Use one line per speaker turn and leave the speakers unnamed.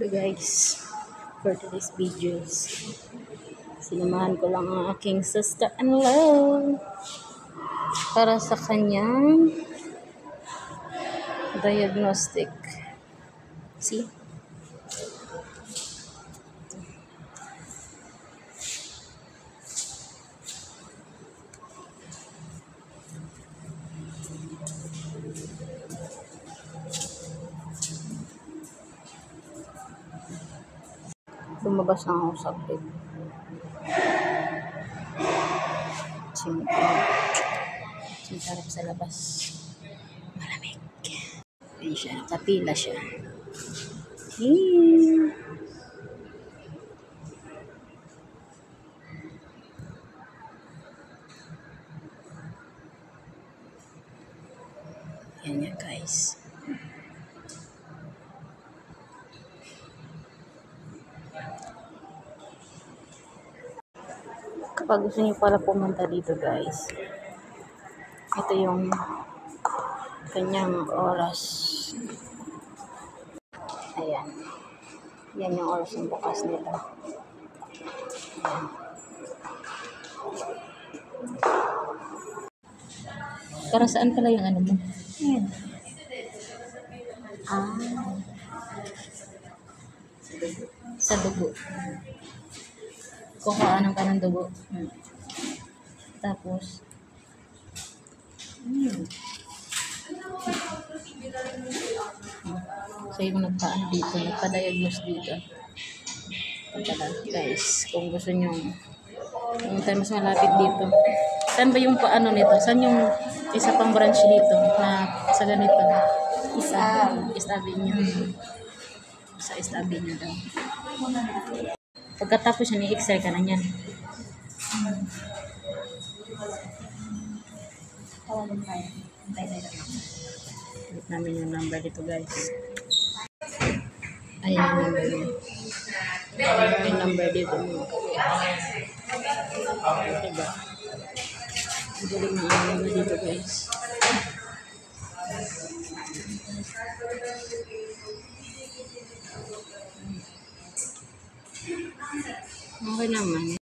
So guys, for today's videos, sinamahan ko lang ang aking sister-in-law para sa kanyang diagnostic. See? Lumabas na ako sa bed. Sintarap sa labas. Malamig. Ayan siya, nakapila siya. Yan yan guys. Kapag gusto niyo pala pumunta dito guys, ito yung kanyang oras. Ayan. Yan yung oras ng bukas nila. Ayan. Para saan pala yung ano mo? Ayan. Sa dugo. Kukuhanan ka ng dugo. Tapos, so yung nagpa-diagnose dito. Guys, kung gusto nyo pumunta mas malapit dito. Saan ba yung paano nito? Saan yung isa pang branch dito na sa ganito? East Avenue. Sa East Avenue daw. Pagkatapos yan, i-x-ray ka na yan. Ulit namin yung number dito guys. Ayan yung number niya. Yung number dito mo. Diba? Magaling na ang number dito guys. Okay naman.